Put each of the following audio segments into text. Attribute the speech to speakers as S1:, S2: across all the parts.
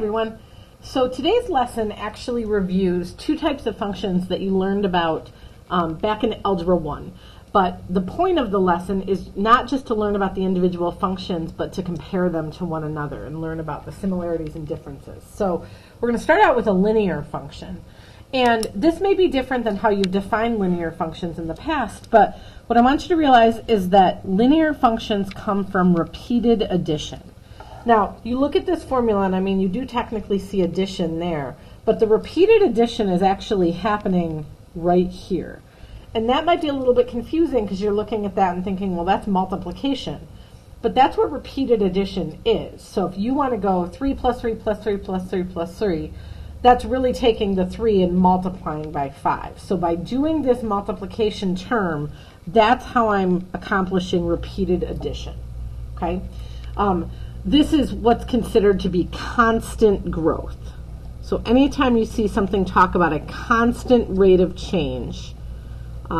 S1: everyone. So today's lesson actually reviews two types of functions that you learned about back in Algebra 1. But the point of the lesson is not just to learn about the individual functions, but to compare them to one another and learn about the similarities and differences. So we're going to start out with a linear function. And this may be different than how you've defined linear functions in the past, but what I want you to realize is that linear functions come from repeated addition. Now, you look at this formula, and I mean, you do technically see addition there, but the repeated addition is actually happening right here. And that might be a little bit confusing because you're looking at that and thinking, well, that's multiplication. But that's what repeated addition is. So if you want to go 3 plus 3 plus 3 plus 3 plus 3, that's really taking the 3 and multiplying by 5. So by doing this multiplication term, that's how I'm accomplishing repeated addition. Okay? This is what's considered to be constant growth. So anytime you see something talk about a constant rate of change, they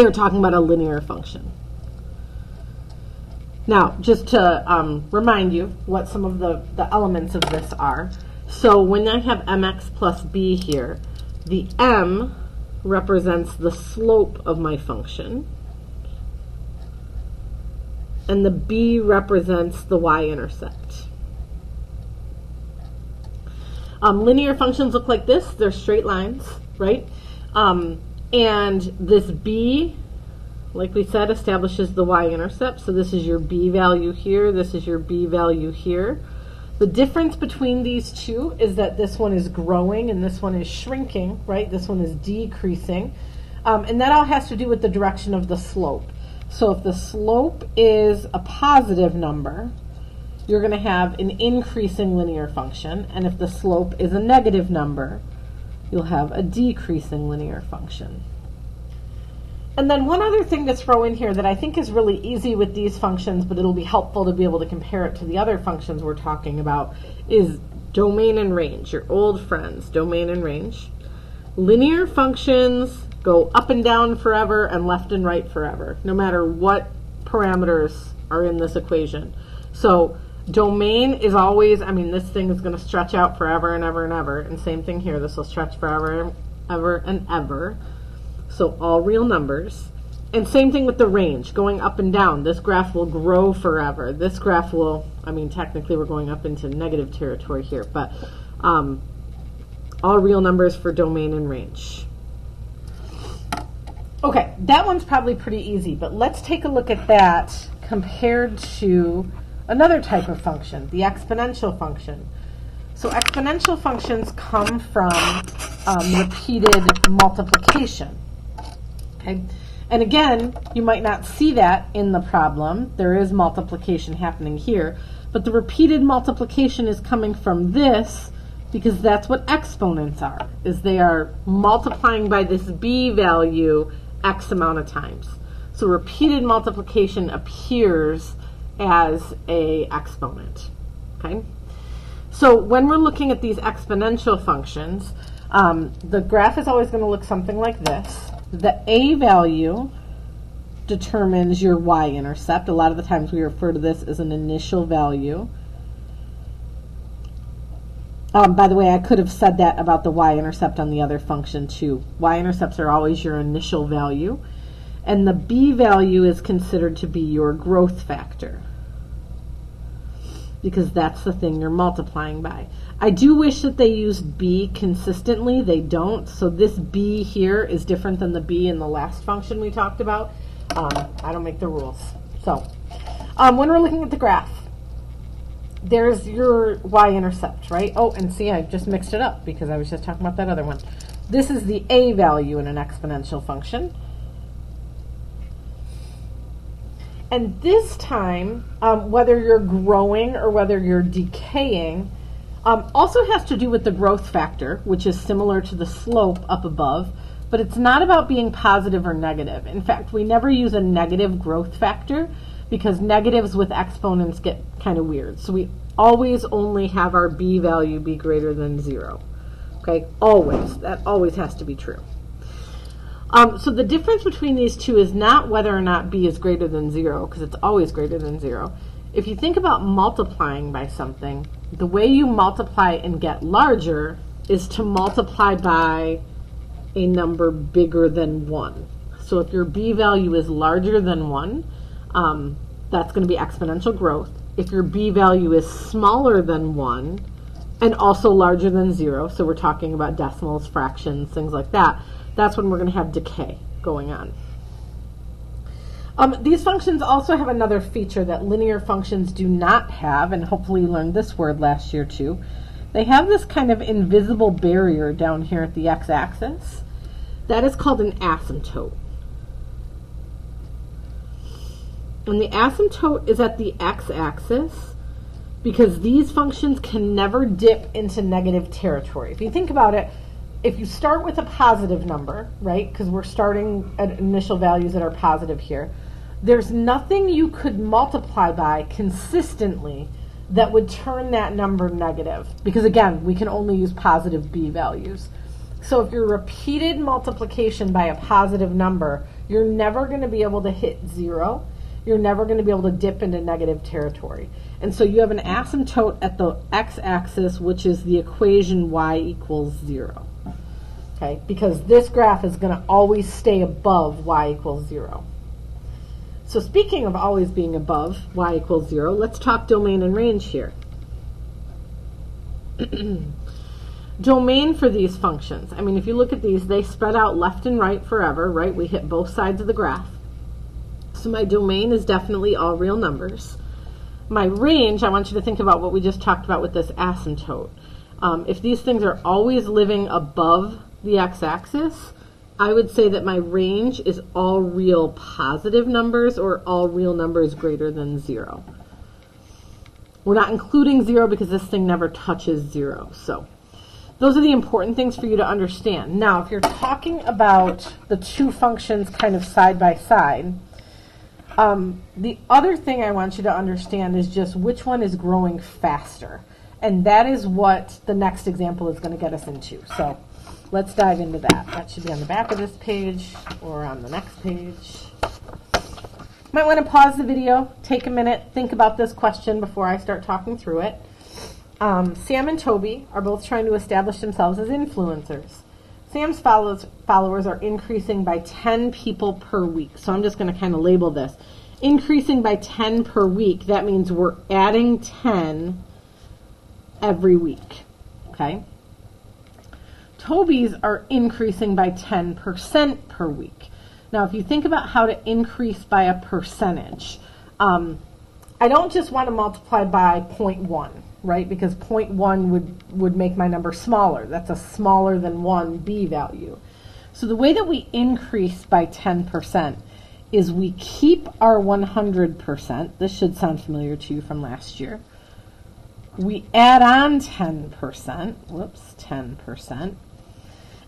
S1: are talking about a linear function. Now, just to remind you what some of the elements of this are. So when I have mx plus b here, the m represents the slope of my function, and the b represents the y-intercept. Linear functions look like this. They're straight lines, right? And this b, like we said, establishes the y-intercept. So this is your b value here. This is your b value here. The difference between these two is that this one is growing and this one is shrinking, right? This one is decreasing. And that all has to do with the direction of the slope. So if the slope is a positive number, you're going to have an increasing linear function. And if the slope is a negative number, you'll have a decreasing linear function. And then one other thing to throw in here that I think is really easy with these functions, but it'll be helpful to be able to compare it to the other functions we're talking about, is domain and range, your old friends, domain and range. Linear functions go up and down forever and left and right forever, no matter what parameters are in this equation. So domain is always, I mean, this thing is going to stretch out forever and ever and ever. And same thing here, this will stretch forever and ever and ever. So all real numbers. And same thing with the range, going up and down. This graph will grow forever. This graph will, I mean, technically we're going up into negative territory here, but all real numbers for domain and range. Okay, that one's probably pretty easy, but let's take a look at that compared to another type of function, the exponential function. So exponential functions come from repeated multiplication. Okay, and again, you might not see that in the problem. There is multiplication happening here, but the repeated multiplication is coming from this because that's what exponents are, is they are multiplying by this b value x amount of times. So repeated multiplication appears as a exponent. Okay? So when we're looking at these exponential functions, the graph is always going to look something like this. The a value determines your y-intercept. A lot of the times we refer to this as an initial value. By the way, I could have said that about the y-intercept on the other function too. Y-intercepts are always your initial value. And the b value is considered to be your growth factor, because that's the thing you're multiplying by. I do wish that they used b consistently. They don't. So this b here is different than the b in the last function we talked about. I don't make the rules. So when we're looking at the graph, there's your y-intercept, right? Oh, and see, I just mixed it up because I was just talking about that other one. This is the a value in an exponential function. And this time, whether you're growing or whether you're decaying, also has to do with the growth factor, which is similar to the slope up above, but it's not about being positive or negative. In fact, we never use a negative growth factor because negatives with exponents get kind of weird. So we always only have our b value be greater than 0. Okay, always. That always has to be true. So the difference between these two is not whether or not b is greater than 0, because it's always greater than 0. if you think about multiplying by something, the way you multiply and get larger is to multiply by a number bigger than 1. So if your b value is larger than 1, that's going to be exponential growth. If your b value is smaller than 1 and also larger than 0, so we're talking about decimals, fractions, things like that, that's when we're going to have decay going on. These functions also have another feature that linear functions do not have, and hopefully you learned this word last year too. They have this kind of invisible barrier down here at the x-axis. That is called an asymptote. And the asymptote is at the x-axis because these functions can never dip into negative territory. If you think about it, if you start with a positive number, right, because we're starting at initial values that are positive here, there's nothing you could multiply by consistently that would turn that number negative. Because again, we can only use positive b values. So if your repeated multiplication by a positive number, you're never going to be able to hit 0. You're never going to be able to dip into negative territory. And so you have an asymptote at the x-axis, which is the equation y equals 0. Okay, because this graph is going to always stay above y equals 0. So speaking of always being above y equals 0, let's talk domain and range here. Domain for these functions. I mean, if you look at these, they spread out left and right forever, right? We hit both sides of the graph. So my domain is definitely all real numbers. My range, I want you to think about what we just talked about with this asymptote. If these things are always living above the x-axis, I would say that my range is all real positive numbers or all real numbers greater than 0. We're not including 0 because this thing never touches 0. So those are the important things for you to understand. Now, if you're talking about the two functions kind of side by side, the other thing I want you to understand is just which one is growing faster. And that is what the next example is going to get us into. So let's dive into that. That should be on the back of this page or on the next page. Might want to pause the video, take a minute, think about this question before I start talking through it. Sam and Toby are both trying to establish themselves as influencers. Sam's followers are increasing by 10 people per week. So I'm just going to kind of label this. Increasing by 10 per week, that means we're adding 10 every week. Okay? Toby's are increasing by 10% per week. Now, if you think about how to increase by a percentage, I don't just want to multiply by 0.1, right? Because 0.1 would make my number smaller. That's a smaller than 1 b value. So the way that we increase by 10% is we keep our 100%. This should sound familiar to you from last year. We add on 10%. Whoops, 10%.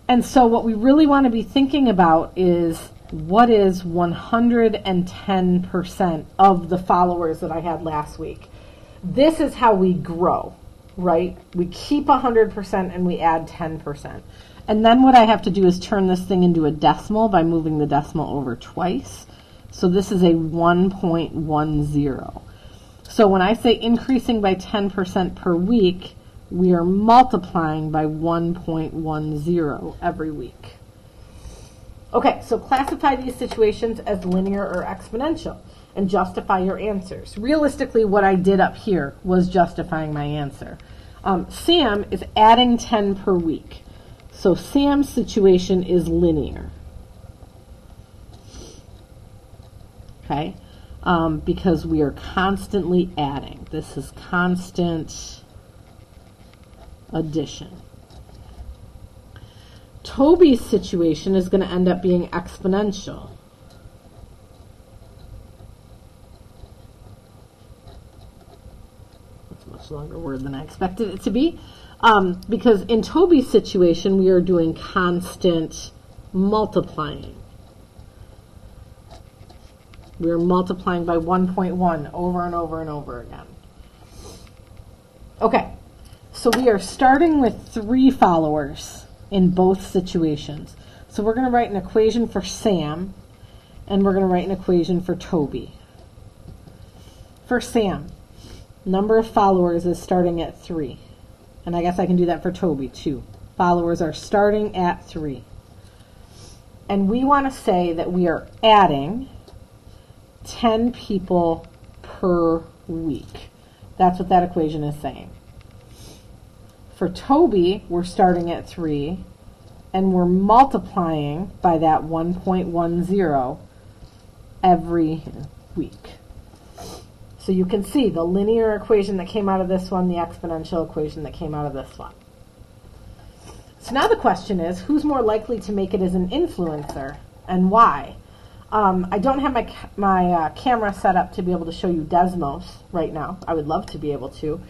S1: And so what we really want to be thinking about is what is 110% of the followers that I had last week. This is how we grow, right? We keep 100% and we add 10%. And then what I have to do is turn this thing into a decimal by moving the decimal over twice. So this is a 1.10. So when I say increasing by 10% per week, we are multiplying by 1.10 every week. Okay, so classify these situations as linear or exponential and justify your answers. Realistically, what I did up here was justifying my answer. Sam is adding 10 per week. So Sam's situation is linear. Okay, because we are constantly adding. This is constant addition. Toby's situation is going to end up being exponential. That's a much longer word than I expected it to be. Because in Toby's situation, we are doing constant multiplying. We are multiplying by 1.1 over and over and over again. Okay, so we are starting with 3 followers in both situations. So we're going to write an equation for Sam, and we're going to write an equation for Toby. For Sam, number of followers is starting at 3. And I guess I can do that for Toby too. Followers are starting at 3. And we want to say that we are adding 10 people per week. That's what that equation is saying. For Toby, we're starting at 3, and we're multiplying by that 1.10 every week. So you can see the linear equation that came out of this one, the exponential equation that came out of this one. So now the question is, who's more likely to make it as an influencer, and why? I don't have my camera set up to be able to show you Desmos right now. I would love to be able to.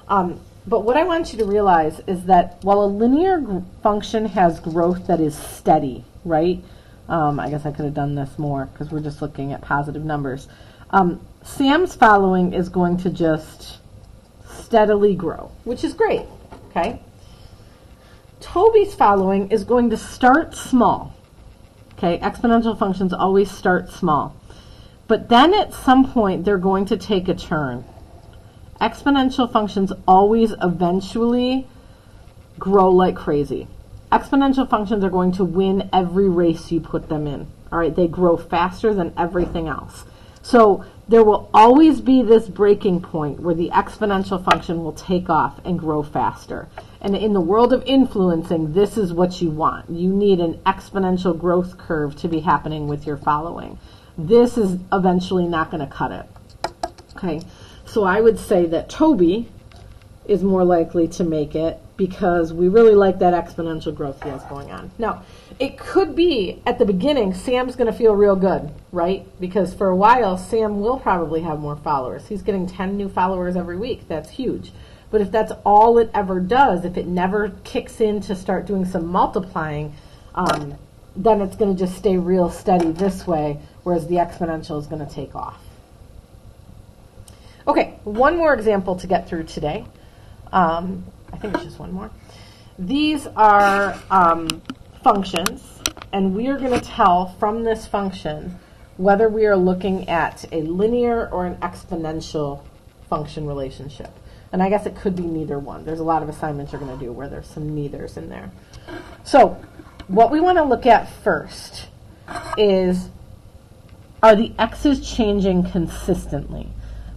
S1: But what I want you to realize is that while a linear function has growth that is steady, right? I guess I could have done this more because we're just looking at positive numbers. Sam's following is going to just steadily grow, which is great, okay? Toby's following is going to start small, okay? Exponential functions always start small. But then at some point, they're going to take a turn. Exponential functions always eventually grow like crazy. Exponential functions are going to win every race you put them in, all right? They grow faster than everything else. So there will always be this breaking point where the exponential function will take off and grow faster. And in the world of influencing, this is what you want. You need an exponential growth curve to be happening with your following. This is eventually not going to cut it. Okay, so I would say that Toby is more likely to make it because we really like that exponential growth he has going on. Now, it could be at the beginning, Sam's going to feel real good, right? Because for a while, Sam will probably have more followers. He's getting 10 new followers every week. That's huge. But if that's all it ever does, if it never kicks in to start doing some multiplying, then it's going to just stay real steady this way, whereas the exponential is going to take off. Okay, one more example to get through today. I think it's just one more. These are functions, and we are going to tell from this function whether we are looking at a linear or an exponential function relationship. And I guess it could be neither one. There's a lot of assignments you're going to do where there's some neithers in there. So what we want to look at first is, are the x's changing consistently?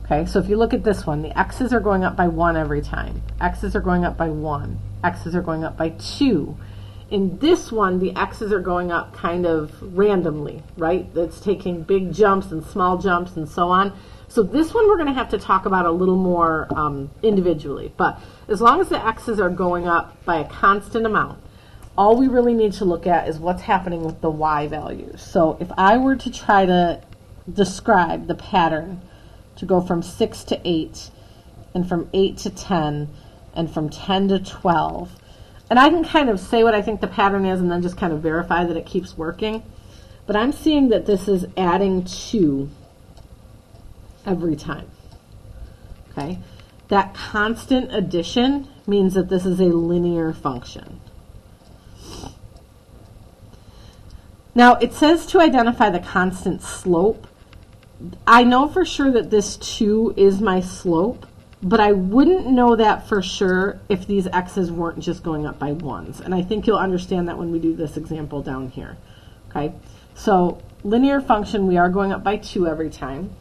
S1: Okay, so if you look at this one, the x's are going up by 1 every time. X's are going up by 1. X's are going up by 2. In this one, the x's are going up kind of randomly, right? It's taking big jumps and small jumps and so on. So this one we're going to have to talk about a little more individually. But as long as the x's are going up by a constant amount, all we really need to look at is what's happening with the y values. So if I were to try to describe the pattern to go from 6 to 8, and from 8 to 10, and from 10 to 12. And I can kind of say what I think the pattern is and then just kind of verify that it keeps working. But I'm seeing that this is adding 2 every time. Okay? That constant addition means that this is a linear function. Now, it says to identify the constant slope. I know for sure that this 2 is my slope, but I wouldn't know that for sure if these x's weren't just going up by 1s. And I think you'll understand that when we do this example down here. Okay, so linear function, we are going up by 2 every time.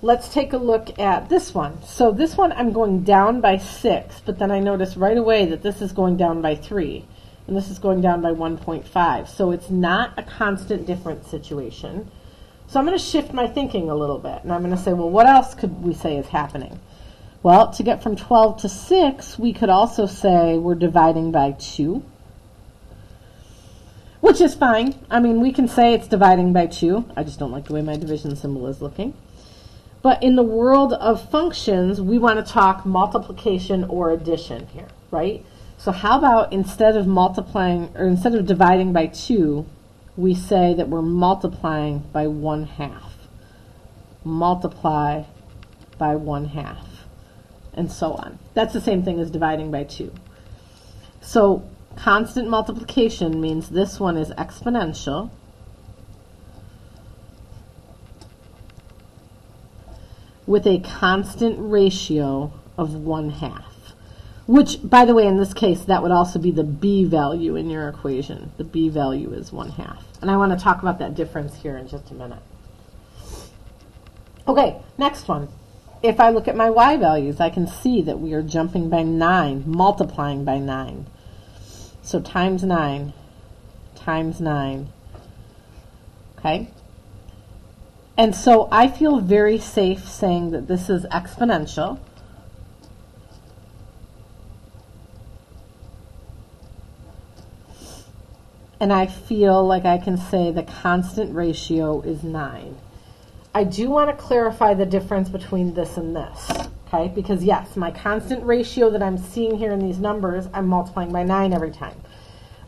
S1: Let's take a look at this one. So this one I'm going down by 6, but then I notice right away that this is going down by 3, and this is going down by 1.5. So it's not a constant difference situation. So I'm going to shift my thinking a little bit, and I'm going to say, well, what else could we say is happening? Well, to get from 12 to 6, we could also say we're dividing by 2, which is fine. I mean, we can say it's dividing by 2. I just don't like the way my division symbol is looking. But in the world of functions, we want to talk multiplication or addition here, right? So how about instead of multiplying, or instead of dividing by 2, we say that we're multiplying by 1/2. Multiply by 1/2, and so on. That's the same thing as dividing by 2. So constant multiplication means this one is exponential. with a constant ratio of 1/2. Which, by the way, in this case, that would also be the b value in your equation. The b value is 1/2. And I want to talk about that difference here in just a minute. Okay, next one. If I look at my y values, I can see that we are jumping by 9, multiplying by 9. So times 9, times 9. Okay? And so I feel very safe saying that this is exponential. And I feel like I can say the constant ratio is 9. I do want to clarify the difference between this and this, okay? Because yes, my constant ratio that I'm seeing here in these numbers, I'm multiplying by 9 every time.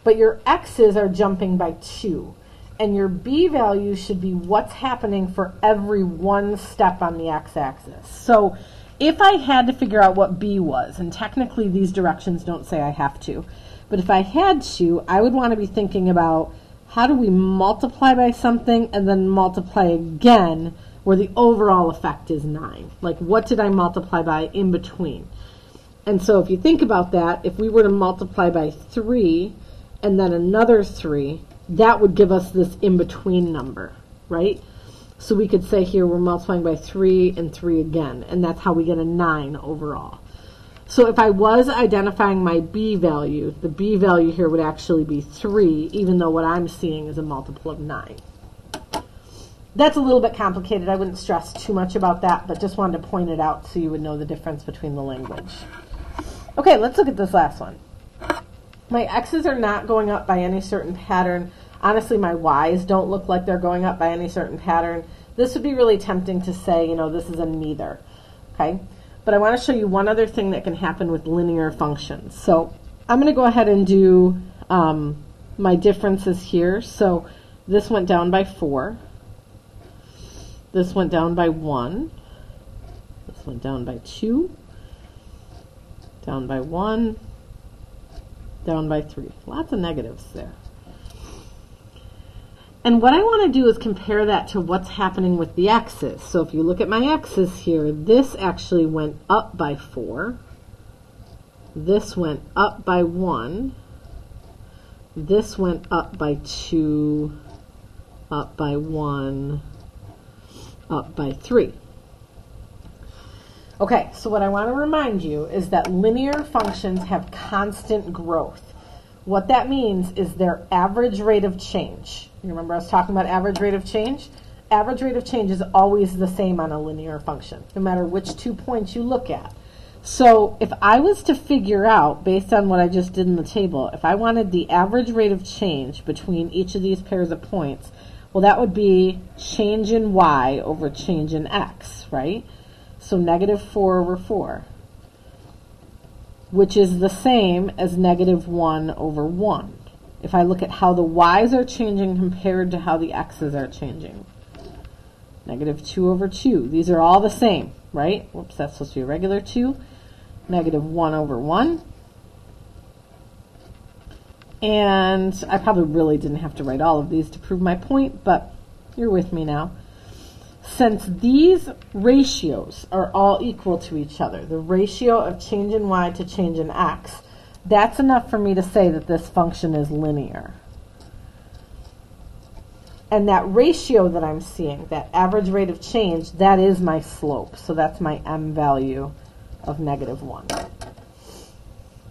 S1: But your x's are jumping by 2. And your b value should be what's happening for every one step on the x-axis. So if I had to figure out what b was, and technically these directions don't say I have to, but if I had to, I would want to be thinking about how do we multiply by something and then multiply again where the overall effect is 9? Like, what did I multiply by in between? And so if you think about that, if we were to multiply by 3 and then another 3, that would give us this in-between number, right? So we could say here we're multiplying by 3 and 3 again, and that's how we get a 9 overall. So if I was identifying my b value, the b value here would actually be 3, even though what I'm seeing is a multiple of 9. That's a little bit complicated. I wouldn't stress too much about that, but just wanted to point it out so you would know the difference between the language. Okay, let's look at this last one. My x's are not going up by any certain pattern. Honestly, my y's don't look like they're going up by any certain pattern. This would be really tempting to say, you know, this is a neither, okay? But I want to show you one other thing that can happen with linear functions. So I'm going to go ahead and do my differences here. So this went down by 4. This went down by 1. This went down by 2. Down by 1. Down by 3. Lots of negatives there. And what I want to do is compare that to what's happening with the x's. So if you look at my x's here, this actually went up by 4. This went up by 1. This went up by 2, up by 1, up by 3. Okay, so what I want to remind you is that linear functions have constant growth. What that means is their average rate of change. You remember I was talking about average rate of change? Average rate of change is always the same on a linear function, no matter which 2 points you look at. So if I was to figure out, based on what I just did in the table, if I wanted the average rate of change between each of these pairs of points, well, that would be change in y over change in x, right? So negative 4 over 4, which is the same as negative 1 over 1. If I look at how the y's are changing compared to how the x's are changing. Negative 2 over 2. These are all the same, right? Whoops, that's supposed to be a regular 2. Negative 1 over 1. And I probably really didn't have to write all of these to prove my point, but you're with me now. Since these ratios are all equal to each other, the ratio of change in y to change in x, that's enough for me to say that this function is linear. And that ratio that I'm seeing, that average rate of change, that is my slope. So that's my m value of negative 1.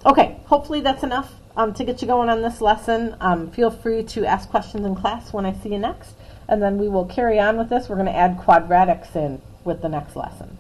S1: Okay, hopefully that's enough to get you going on this lesson. Feel free to ask questions in class when I see you next. And then we will carry on with this. We're going to add quadratics in with the next lesson.